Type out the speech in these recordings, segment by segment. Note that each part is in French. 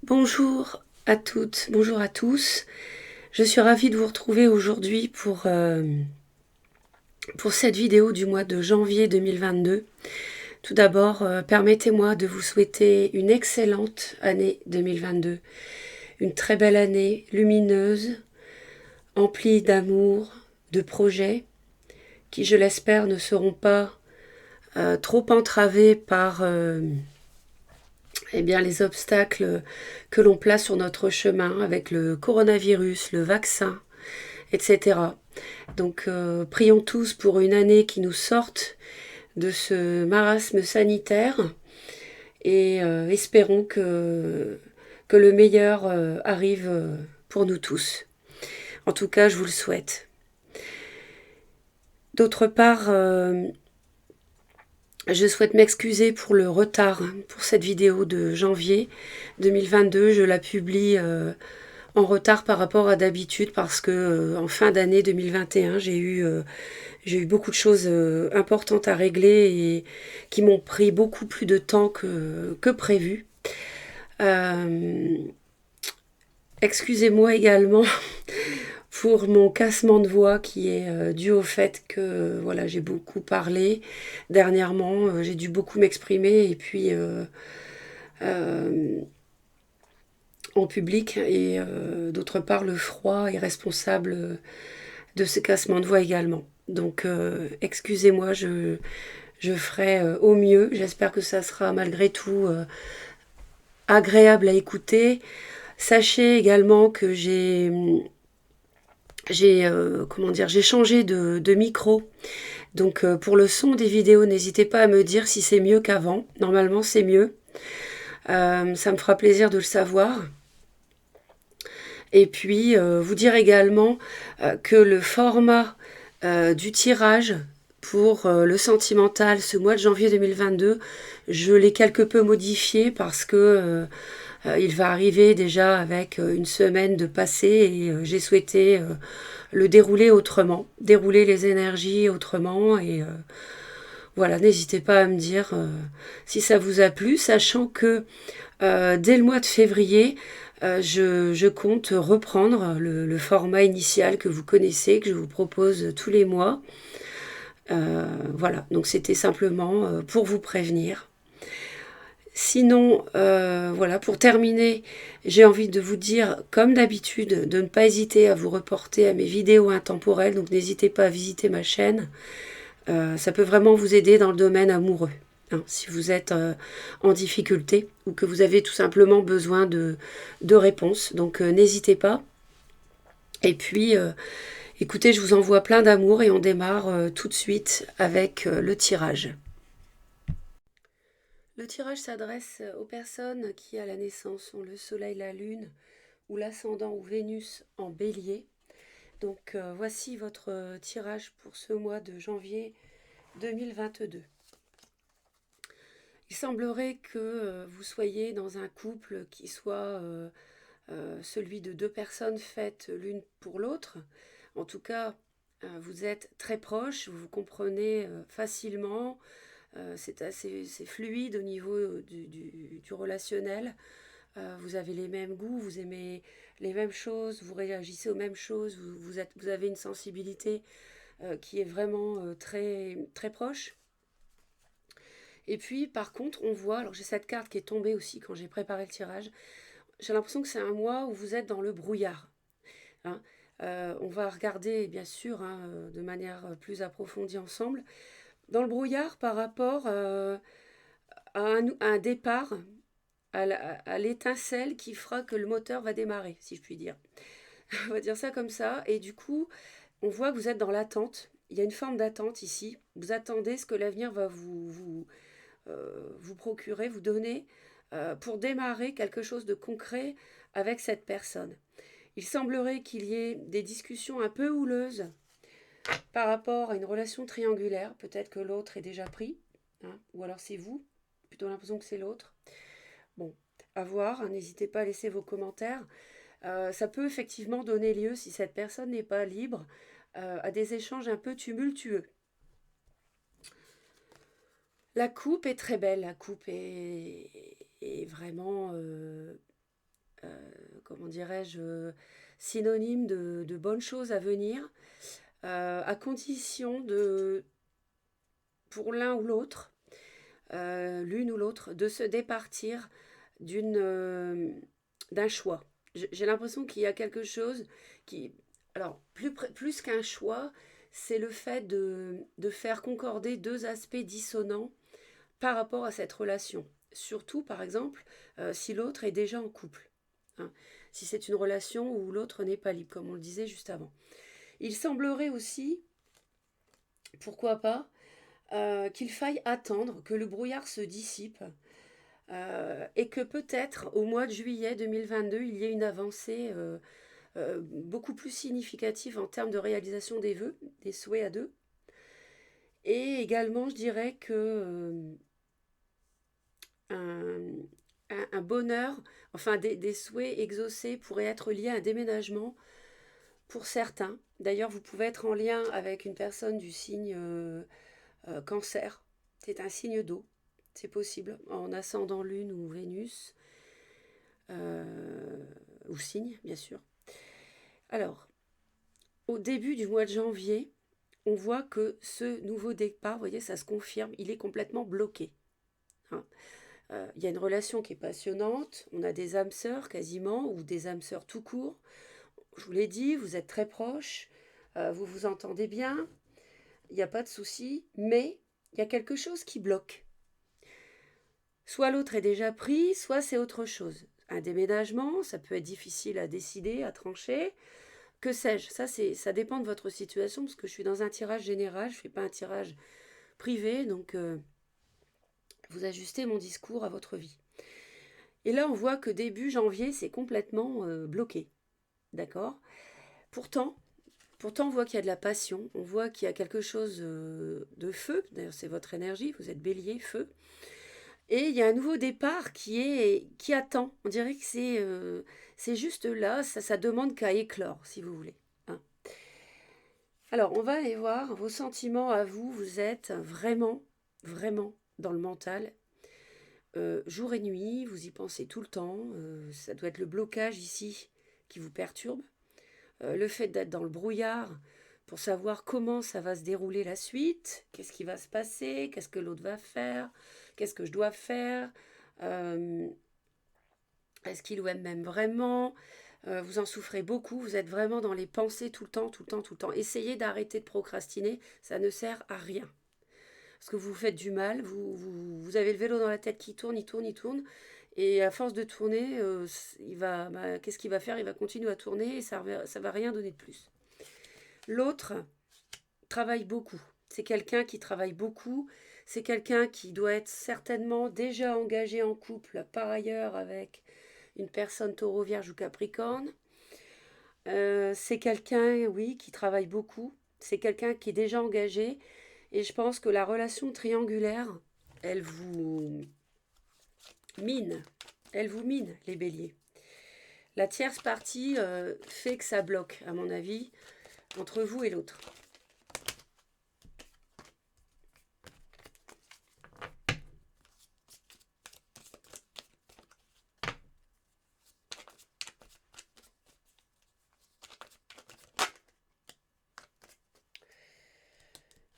Bonjour à toutes, bonjour à tous. Je suis ravie de vous retrouver aujourd'hui pour cette vidéo du mois de janvier 2022. Tout d'abord, permettez-moi de vous souhaiter une excellente année 2022. Une très belle année, lumineuse, emplie d'amour, de projets, qui je l'espère ne seront pas trop entravés par les obstacles que l'on place sur notre chemin avec le coronavirus, le vaccin, etc. Donc prions tous pour une année qui nous sorte de ce marasme sanitaire et espérons que le meilleur arrive pour nous tous. En tout cas, je vous le souhaite. D'autre part, je souhaite m'excuser pour le retard pour cette vidéo de janvier 2022. Je la publie en retard par rapport à d'habitude parce que en fin d'année 2021, j'ai eu beaucoup de choses importantes à régler et qui m'ont pris beaucoup plus de temps que prévu. Euh, Excusez-moi également pour mon cassement de voix qui est dû au fait que voilà, j'ai beaucoup parlé dernièrement, j'ai dû beaucoup m'exprimer et puis euh, en public et d'autre part le froid est responsable de ce cassement de voix également. Donc excusez-moi, je ferai au mieux. J'espère que ça sera malgré tout agréable à écouter. Sachez également que j'ai changé de micro. Donc pour le son des vidéos, n'hésitez pas à me dire si c'est mieux qu'avant. Normalement, c'est mieux. Ça me fera plaisir de le savoir. Et puis vous dire également que le format du tirage pour le sentimental ce mois de janvier 2022, je l'ai quelque peu modifié parce que il va arriver déjà avec une semaine de passé et j'ai souhaité le dérouler autrement, dérouler les énergies autrement et voilà, n'hésitez pas à me dire si ça vous a plu, sachant que dès le mois de février, je compte reprendre format initial que vous connaissez, que je vous propose tous les mois. Voilà, donc c'était simplement pour vous prévenir. Sinon, voilà, pour terminer, j'ai envie de vous dire, comme d'habitude, de ne pas hésiter à vous reporter à mes vidéos intemporelles. Donc n'hésitez pas à visiter ma chaîne. Ça peut vraiment vous aider dans le domaine amoureux. Hein, si vous êtes en difficulté ou que vous avez tout simplement besoin de réponses. Donc n'hésitez pas. Et puis, écoutez, je vous envoie plein d'amour et on démarre tout de suite avec le tirage. Le tirage s'adresse aux personnes qui, à la naissance, ont le soleil, la lune ou l'ascendant ou Vénus en bélier. Donc voici votre tirage pour ce mois de janvier 2022. Il semblerait que vous soyez dans un couple qui soit celui de deux personnes faites l'une pour l'autre. En tout cas, vous êtes très proches, vous vous comprenez facilement, c'est fluide au niveau du relationnel. Vous avez les mêmes goûts, vous aimez les mêmes choses, vous réagissez aux mêmes choses, vous avez une sensibilité qui est vraiment très, très proche. Et puis, par contre, on voit, alors j'ai cette carte qui est tombée aussi quand j'ai préparé le tirage, j'ai l'impression que c'est un mois où vous êtes dans le brouillard. Hein. On va regarder, bien sûr, hein, de manière plus approfondie ensemble, dans le brouillard par rapport à un départ, à l'étincelle qui fera que le moteur va démarrer, si je puis dire. On va dire ça comme ça. Et du coup, on voit que vous êtes dans l'attente. Il y a une forme d'attente ici. Vous attendez ce que l'avenir va vous procurer, vous donner pour démarrer quelque chose de concret avec cette personne. Il semblerait qu'il y ait des discussions un peu houleuses par rapport à une relation triangulaire. Peut-être que l'autre est déjà pris, hein, ou alors c'est vous, plutôt l'impression que c'est l'autre. Bon, à voir, hein, n'hésitez pas à laisser vos commentaires. Ça peut effectivement donner lieu, si cette personne n'est pas libre, à des échanges un peu tumultueux. La coupe est très belle, la coupe est vraiment comment dirais-je, synonyme de bonnes choses à venir, à condition pour l'un ou l'autre, l'une ou l'autre, de se départir d'un choix. J'ai l'impression qu'il y a quelque chose qui... Alors, plus qu'un choix, c'est le fait de faire concorder deux aspects dissonants par rapport à cette relation. Surtout, par exemple, si l'autre est déjà en couple. Hein. Si c'est une relation où l'autre n'est pas libre, comme on le disait juste avant. Il semblerait aussi, pourquoi pas, qu'il faille attendre que le brouillard se dissipe et que peut-être au mois de juillet 2022, il y ait une avancée beaucoup plus significative en termes de réalisation des vœux, des souhaits à deux. Et également, je dirais que un bonheur, enfin des souhaits exaucés pourraient être liés à un déménagement pour certains. D'ailleurs, vous pouvez être en lien avec une personne du signe Cancer. C'est un signe d'eau. C'est possible, en ascendant Lune ou Vénus, ou signe, bien sûr. Alors, au début du mois de janvier, on voit que ce nouveau départ, vous voyez, ça se confirme, il est complètement bloqué. Hein. Il y a une relation qui est passionnante, on a des âmes sœurs quasiment, ou des âmes sœurs tout court. Je vous l'ai dit, vous êtes très proches, vous vous entendez bien, il n'y a pas de souci, mais il y a quelque chose qui bloque. Soit l'autre est déjà pris, soit c'est autre chose. Un déménagement, ça peut être difficile à décider, à trancher. Que sais-je, ça dépend de votre situation, parce que je suis dans un tirage général, je ne fais pas un tirage privé, donc vous ajustez mon discours à votre vie. Et là, on voit que début janvier, c'est complètement bloqué. D'accord ? Pourtant, on voit qu'il y a de la passion, on voit qu'il y a quelque chose de feu, d'ailleurs c'est votre énergie, vous êtes bélier, feu. Et il y a un nouveau départ qui attend. On dirait que c'est juste là, ça demande qu'à éclore, si vous voulez. Hein. Alors, on va aller voir vos sentiments à vous. Vous êtes vraiment, vraiment dans le mental. Jour et nuit, vous y pensez tout le temps. Ça doit être le blocage ici qui vous perturbe. Le fait d'être dans le brouillard pour savoir comment ça va se dérouler la suite, qu'est-ce qui va se passer, qu'est-ce que l'autre va faire, qu'est-ce que je dois faire, est-ce qu'il ou elle m'aime vraiment, vous en souffrez beaucoup, vous êtes vraiment dans les pensées tout le temps, tout le temps, tout le temps. Essayez d'arrêter de procrastiner, ça ne sert à rien. Parce que vous vous faites du mal, vous avez le vélo dans la tête qui tourne, il tourne, il tourne. Et à force de tourner, qu'est-ce qu'il va faire? Il va continuer à tourner et ça ne va rien donner de plus. L'autre travaille beaucoup. C'est quelqu'un qui travaille beaucoup. C'est quelqu'un qui doit être certainement déjà engagé en couple, par ailleurs, avec une personne taureau, vierge ou capricorne. C'est quelqu'un, oui, qui travaille beaucoup. C'est quelqu'un qui est déjà engagé. Et je pense que la relation triangulaire, elle vous mine. Elle vous mine, les béliers. La tierce partie fait que ça bloque, à mon avis, entre vous et l'autre.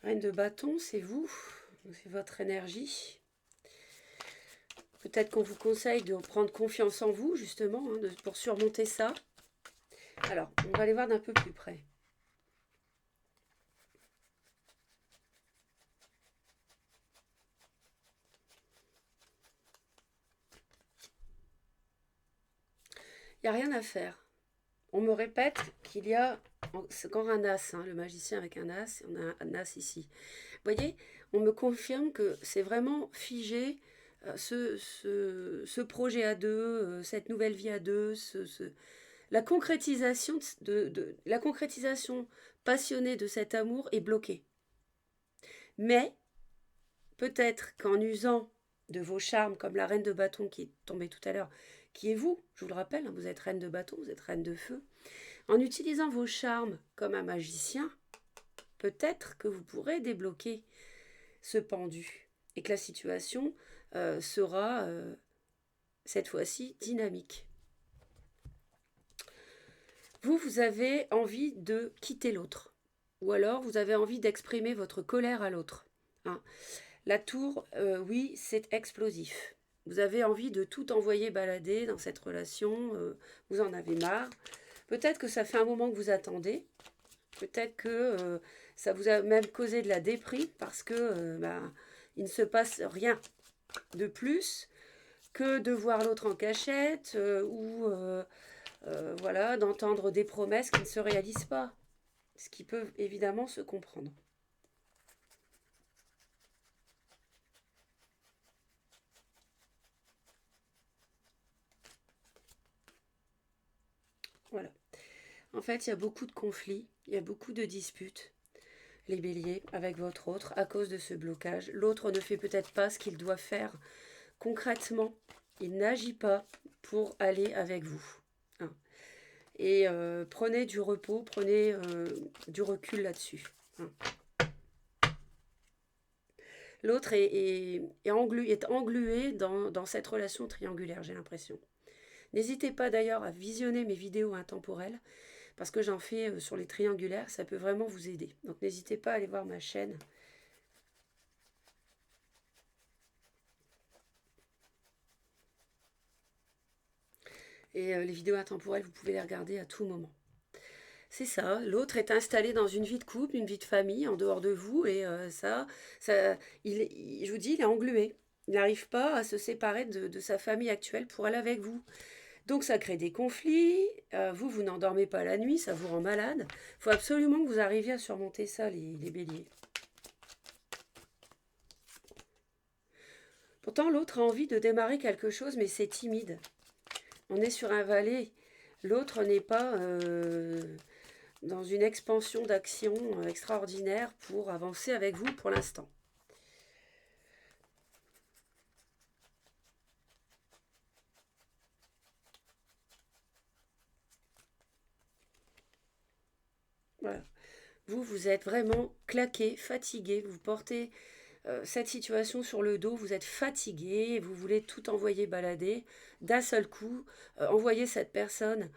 Reine de bâton, c'est vous, c'est votre énergie. Peut-être qu'on vous conseille de prendre confiance en vous, justement, hein, pour surmonter ça. Alors, on va aller voir d'un peu plus près. Il n'y a rien à faire. On me répète qu'il y a encore un as, hein, le magicien avec un as, on a un as ici. Vous voyez, on me confirme que c'est vraiment figé, ce projet à deux, cette nouvelle vie à deux, la concrétisation, la concrétisation passionnée de cet amour est bloquée. Mais peut-être qu'en usant de vos charmes, comme la reine de bâton qui est tombée tout à l'heure, qui est vous, je vous le rappelle, hein, vous êtes reine de bâton, vous êtes reine de feu, en utilisant vos charmes comme un magicien, peut-être que vous pourrez débloquer ce pendu et que la situation sera cette fois-ci dynamique. Vous avez envie de quitter l'autre. Ou alors, vous avez envie d'exprimer votre colère à l'autre. Hein. La tour, oui, c'est explosif. Vous avez envie de tout envoyer balader dans cette relation. Vous en avez marre. Peut-être que ça fait un moment que vous attendez. Peut-être que ça vous a même causé de la déprime parce que il ne se passe rien de plus que de voir l'autre en cachette ou voilà, d'entendre des promesses qui ne se réalisent pas. Ce qui peut évidemment se comprendre. Voilà. En fait, il y a beaucoup de conflits, il y a beaucoup de disputes, les béliers, avec votre autre, à cause de ce blocage. L'autre ne fait peut-être pas ce qu'il doit faire concrètement. Il n'agit pas pour aller avec vous. Hein. Et prenez du repos, prenez du recul là-dessus. Hein. L'autre est englué dans cette relation triangulaire, j'ai l'impression. N'hésitez pas d'ailleurs à visionner mes vidéos intemporelles, parce que j'en fais sur les triangulaires, ça peut vraiment vous aider. Donc n'hésitez pas à aller voir ma chaîne. Et les vidéos intemporelles, vous pouvez les regarder à tout moment. C'est ça, l'autre est installé dans une vie de couple, une vie de famille, en dehors de vous, et je vous dis, il est englué. Il n'arrive pas à se séparer de sa famille actuelle pour aller avec vous. Donc ça crée des conflits, vous n'endormez pas la nuit, ça vous rend malade. Il faut absolument que vous arriviez à surmonter ça, les béliers. Pourtant, l'autre a envie de démarrer quelque chose, mais c'est timide. On est sur un valet. L'autre n'est pas dans une expansion d'action extraordinaire pour avancer avec vous pour l'instant. Voilà. Vous êtes vraiment claqué, fatigué, vous portez cette situation sur le dos, vous êtes fatigué, vous voulez tout envoyer balader d'un seul coup, envoyer cette personne,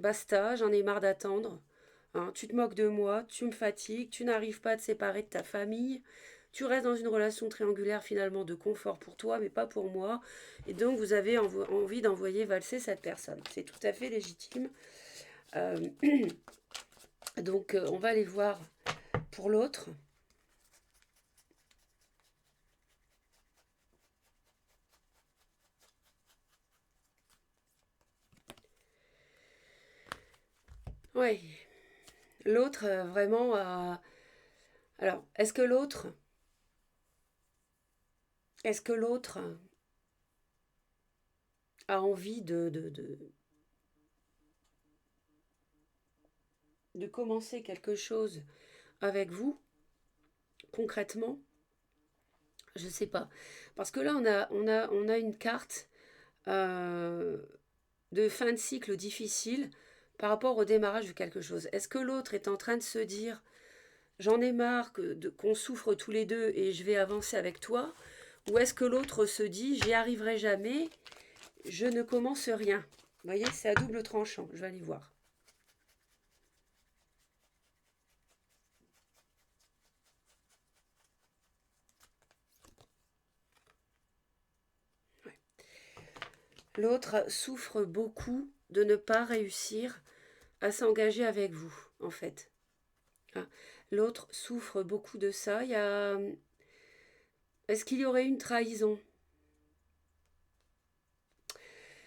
basta, j'en ai marre d'attendre, hein, tu te moques de moi, tu me fatigues, tu n'arrives pas à te séparer de ta famille, tu restes dans une relation triangulaire finalement de confort pour toi, mais pas pour moi, et donc vous avez envie d'envoyer valser cette personne. C'est tout à fait légitime. Euh, donc on va aller voir pour l'autre. Oui, l'autre vraiment a... Alors, est-ce que l'autre a envie de commencer quelque chose avec vous, concrètement? Je ne sais pas. Parce que là, on a une carte euh, de fin de cycle difficile par rapport au démarrage de quelque chose. Est-ce que l'autre est en train de se dire, j'en ai marre qu'on souffre tous les deux et je vais avancer avec toi? Ou est-ce que l'autre se dit, j'y arriverai jamais, je ne commence rien? Vous voyez, c'est à double tranchant. Je vais aller voir. Ouais. L'autre souffre beaucoup de ne pas réussir à s'engager avec vous, en fait. Hein. L'autre souffre beaucoup de ça. Est-ce qu'il y aurait une trahison?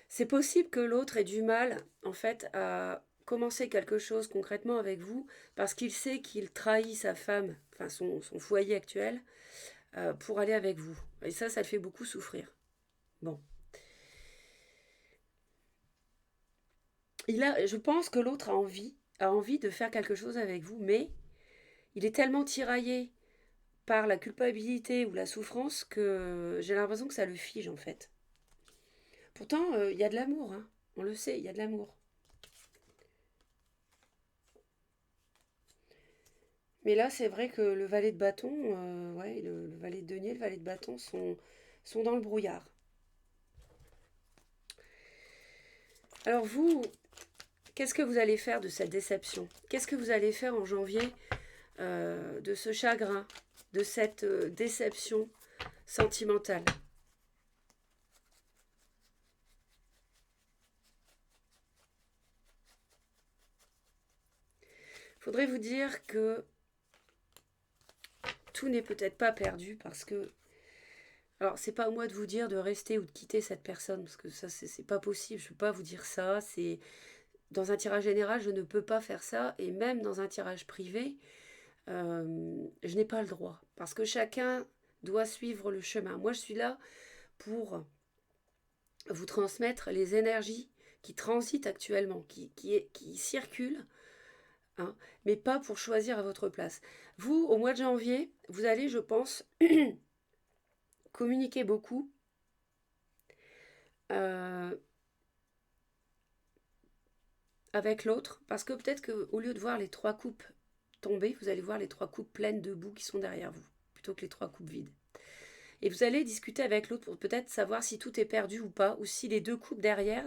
C'est possible que l'autre ait du mal, en fait, à commencer quelque chose concrètement avec vous parce qu'il sait qu'il trahit sa femme, enfin son foyer actuel, pour aller avec vous. Et ça le fait beaucoup souffrir. Bon. Je pense que l'autre a envie de faire quelque chose avec vous, mais il est tellement tiraillé par la culpabilité ou la souffrance que j'ai l'impression que ça le fige en fait. Pourtant, il y a de l'amour, hein. On le sait, il y a de l'amour. Mais là, c'est vrai que le valet de bâton, ouais, le valet de denier, le valet de bâton sont dans le brouillard. Alors vous, Qu'est-ce que vous allez faire de cette déception? Qu'est-ce que vous allez faire en janvier de ce chagrin, de cette déception sentimentale? Il faudrait vous dire que tout n'est peut-être pas perdu parce que... Alors, c'est pas à moi de vous dire de rester ou de quitter cette personne, parce que ça, c'est pas possible. Je peux pas vous dire ça. C'est dans un tirage général, je ne peux pas faire ça. Et même dans un tirage privé, je n'ai pas le droit. Parce que chacun doit suivre le chemin. Moi, je suis là pour vous transmettre les énergies qui transitent actuellement, qui circulent, hein, mais pas pour choisir à votre place. Vous, au mois de janvier, vous allez, je pense, communiquer beaucoup. euh, avec l'autre, parce que peut-être qu'au lieu de voir les 3 coupes tomber, vous allez voir les 3 coupes pleines de boue qui sont derrière vous, plutôt que les 3 coupes vides. Et vous allez discuter avec l'autre pour peut-être savoir si tout est perdu ou pas, ou si les 2 coupes derrière,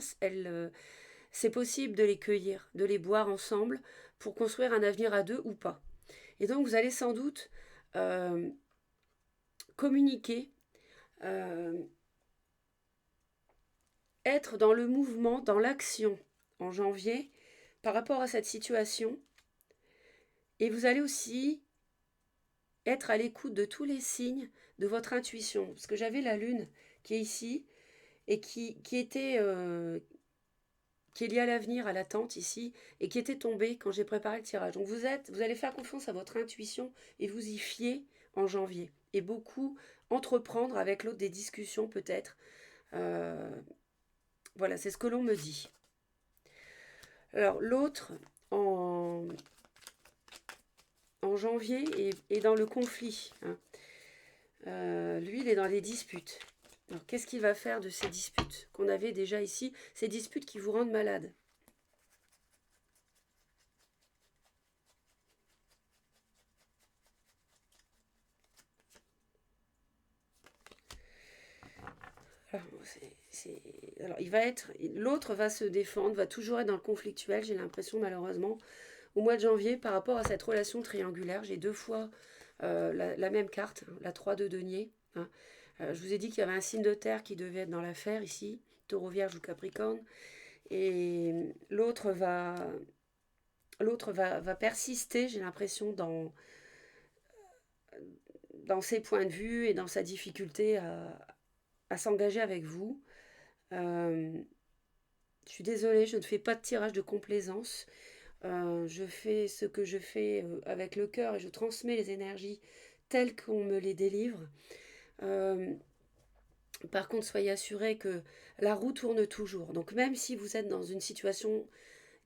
c'est possible de les cueillir, de les boire ensemble pour construire un avenir à 2 ou pas. Et donc vous allez sans doute euh, communiquer, euh, être dans le mouvement, dans l'action en janvier par rapport à cette situation. Et vous allez aussi être à l'écoute de tous les signes de votre intuition. Parce que j'avais la lune qui est ici et qui est liée à l'avenir, à l'attente ici, et qui était tombée quand j'ai préparé le tirage. Donc vous allez faire confiance à votre intuition et vous y fier en janvier. Et beaucoup entreprendre avec l'autre des discussions peut-être. Euh, voilà, c'est ce que l'on me dit. Alors l'autre, en janvier, est dans le conflit. Hein. Lui, il est dans les disputes. Alors, qu'est-ce qu'il va faire de ces disputes qu'on avait déjà ici? Ces disputes qui vous rendent malade. Alors, l'autre va se défendre, va toujours être dans le conflictuel, j'ai l'impression malheureusement. Au mois de janvier, par rapport à cette relation triangulaire, j'ai 2 fois la même carte, hein, la 3 de denier. Hein. Je vous ai dit qu'il y avait un signe de terre qui devait être dans l'affaire ici, taureau, vierge ou capricorne. Et l'autre va persister, j'ai l'impression, dans ses points de vue et dans sa difficulté à s'engager avec vous. Euh, je suis désolée, je ne fais pas de tirage de complaisance. Je fais ce que je fais avec le cœur et je transmets les énergies telles qu'on me les délivre. Euh, Par contre, soyez assurés que la roue tourne toujours. Donc même si vous êtes dans une situation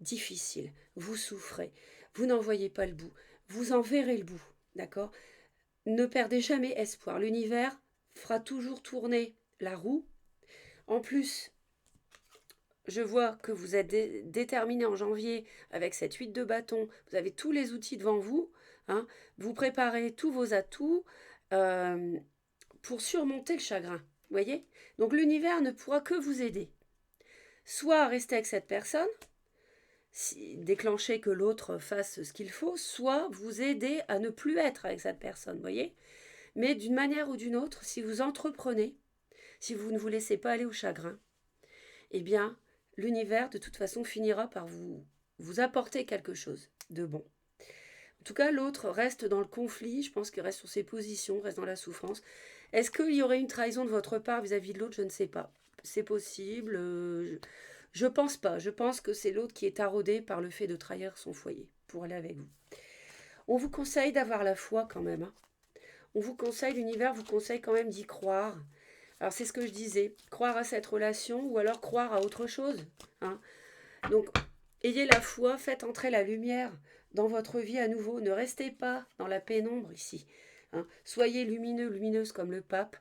difficile, vous souffrez, vous n'en voyez pas le bout, vous en verrez le bout, d'accord? Ne perdez jamais espoir. L'univers fera toujours tourner la roue. En plus, je vois que vous êtes déterminé en janvier avec cette 8 de bâton. Vous avez tous les outils devant vous. Hein, vous préparez tous vos atouts euh, pour surmonter le chagrin. Vous voyez? Donc l'univers ne pourra que vous aider. Soit à rester avec cette personne, déclencher que l'autre fasse ce qu'il faut, soit vous aider à ne plus être avec cette personne. Vous voyez? Mais d'une manière ou d'une autre, si vous entreprenez, si vous ne vous laissez pas aller au chagrin, eh bien, l'univers, de toute façon, finira par vous apporter quelque chose de bon. En tout cas, l'autre reste dans le conflit, je pense qu'il reste sur ses positions, reste dans la souffrance. Est-ce qu'il y aurait une trahison de votre part vis-à-vis de l'autre? Je ne sais pas. C'est possible. Je pense pas. Je pense que c'est l'autre qui est taraudé par le fait de trahir son foyer pour aller avec vous. On vous conseille d'avoir la foi quand même. Hein. On vous conseille, l'univers vous conseille quand même d'y croire. Alors c'est ce que je disais, croire à cette relation ou alors croire à autre chose. Hein. Donc ayez la foi, faites entrer la lumière dans votre vie à nouveau. Ne restez pas dans la pénombre ici. Hein. Soyez lumineux, lumineuse comme le pape.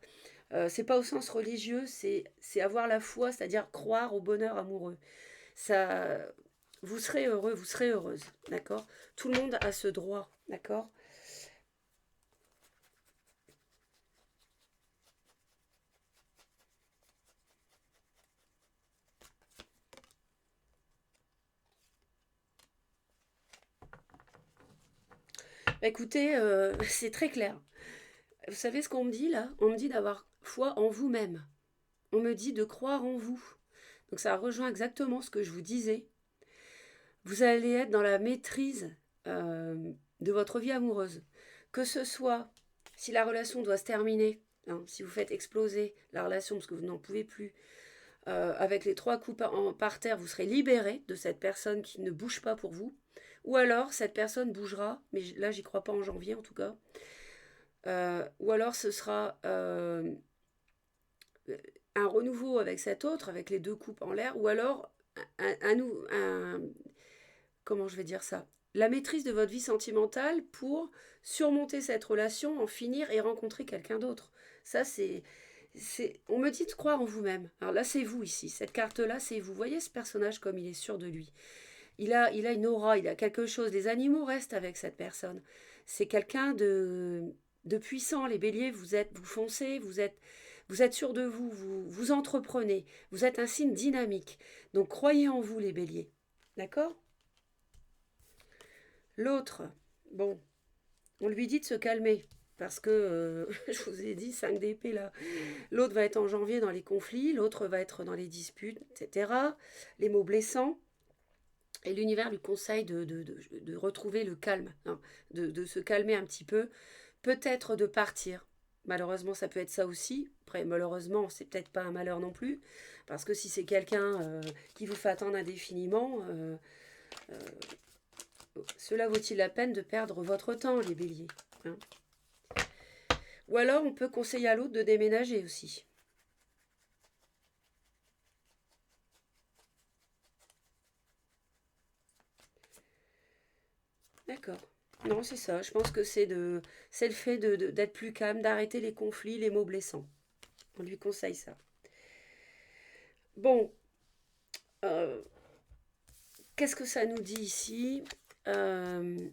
C'est pas au sens religieux, c'est avoir la foi, c'est-à-dire croire au bonheur amoureux. Ça, vous serez heureux, vous serez heureuse, d'accord? Tout le monde a ce droit, d'accord? Écoutez, c'est très clair. Vous savez ce qu'on me dit là? On me dit d'avoir foi en vous-même. On me dit de croire en vous. Donc ça rejoint exactement ce que je vous disais. Vous allez être dans la maîtrise de votre vie amoureuse. Que ce soit si la relation doit se terminer, hein, si vous faites exploser la relation parce que vous n'en pouvez plus, avec les 3 coups par terre, vous serez libéré de cette personne qui ne bouge pas pour vous. Ou alors cette personne bougera, mais là j'y crois pas en janvier en tout cas. Ou alors ce sera un renouveau avec cet autre, avec les 2 coupes en l'air, ou alors comment je vais dire ça, la maîtrise de votre vie sentimentale pour surmonter cette relation, en finir et rencontrer quelqu'un d'autre. Ça, on me dit de croire en vous-même. Alors là, c'est vous ici. Cette carte-là, c'est vous. Voyez ce personnage comme il est sûr de lui. Il a une aura, il a quelque chose. Les animaux restent avec cette personne. C'est quelqu'un de puissant. Les béliers, vous foncez, vous êtes sûr de vous, vous entreprenez. Vous êtes un signe dynamique. Donc croyez en vous, les béliers. D'accord? L'autre, bon, on lui dit de se calmer. Parce que, je vous ai dit, 5 d'épée là. L'autre va être en janvier dans les conflits, l'autre va être dans les disputes, etc. Les mots blessants. Et l'univers lui conseille de retrouver le calme, hein, de se calmer un petit peu. Peut-être de partir. Malheureusement, ça peut être ça aussi. Après, malheureusement, c'est peut-être pas un malheur non plus. Parce que si c'est quelqu'un qui vous fait attendre indéfiniment, cela vaut-il la peine de perdre votre temps, les béliers, hein? Ou alors, on peut conseiller à l'autre de déménager aussi. D'accord. Non, c'est ça. Je pense que c'est le fait d'être plus calme, d'arrêter les conflits, les mots blessants. On lui conseille ça. Bon, euh, qu'est-ce que ça nous dit ici? Euh,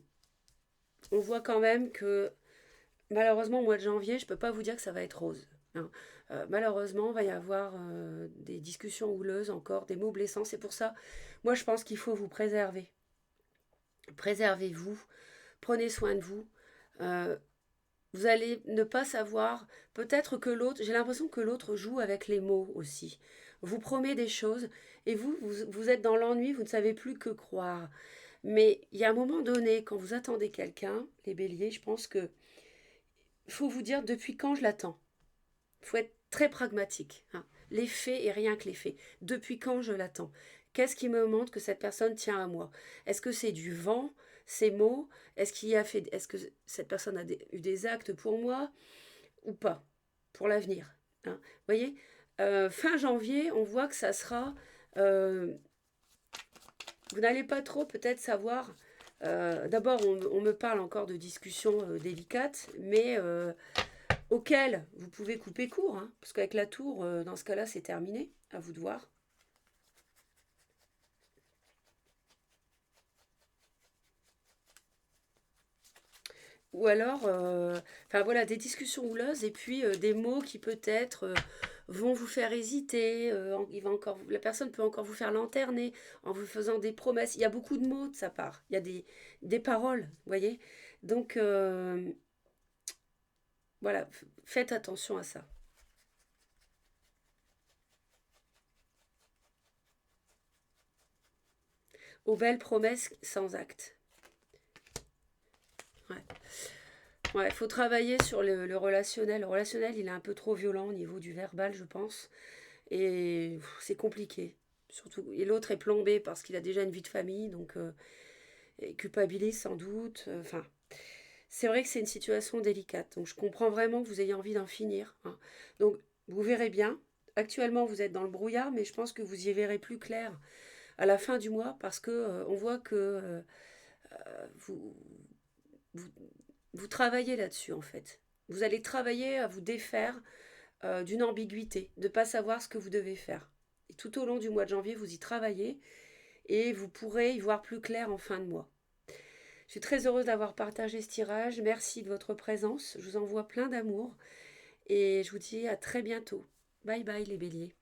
on voit quand même que malheureusement, au mois de janvier, je ne peux pas vous dire que ça va être rose, hein. Malheureusement, il va y avoir des discussions houleuses encore, des mots blessants. C'est pour ça, moi, je pense qu'il faut vous préserver. Préservez-vous, prenez soin de vous. Euh, Vous allez ne pas savoir, peut-être que l'autre, j'ai l'impression que l'autre joue avec les mots aussi. Vous promet des choses et vous êtes dans l'ennui, vous ne savez plus que croire. Mais il y a un moment donné, quand vous attendez quelqu'un, les béliers, je pense que il faut vous dire depuis quand je l'attends. Il faut être très pragmatique, hein. Les faits et rien que les faits. Depuis quand je l'attends? Qu'est-ce qui me montre que cette personne tient à moi? Est-ce que c'est du vent, ces mots? Est-ce que cette personne a eu des actes pour moi ou pas pour l'avenir, hein? Vous voyez, fin janvier, on voit que ça sera. euh, vous n'allez pas trop peut-être savoir. D'abord, on me parle encore de discussions délicates, mais auxquelles vous pouvez couper court, hein, parce qu'avec la tour, dans ce cas-là, c'est terminé. À vous de voir. Ou alors, enfin voilà, des discussions houleuses et puis des mots qui peut-être vont vous faire hésiter. La personne peut encore vous faire lanterner en vous faisant des promesses. Il y a beaucoup de mots de sa part. Il y a des paroles, vous voyez. Donc voilà, faites attention à ça. Aux belles promesses sans acte. Ouais. Ouais, il faut travailler sur le relationnel. Le relationnel, il est un peu trop violent au niveau du verbal, je pense. Et c'est compliqué. Surtout, et l'autre est plombé parce qu'il a déjà une vie de famille, donc il culpabilise sans doute. Enfin, c'est vrai que c'est une situation délicate. Donc je comprends vraiment que vous ayez envie d'en finir, hein. Donc vous verrez bien. Actuellement, vous êtes dans le brouillard, mais je pense que vous y verrez plus clair à la fin du mois parce que on voit que vous, vous, vous travaillez là-dessus en fait. Vous allez travailler à vous défaire d'une ambiguïté, de ne pas savoir ce que vous devez faire. Et tout au long du mois de janvier, vous y travaillez et vous pourrez y voir plus clair en fin de mois. Je suis très heureuse d'avoir partagé ce tirage. Merci de votre présence. Je vous envoie plein d'amour et je vous dis à très bientôt. Bye bye les béliers.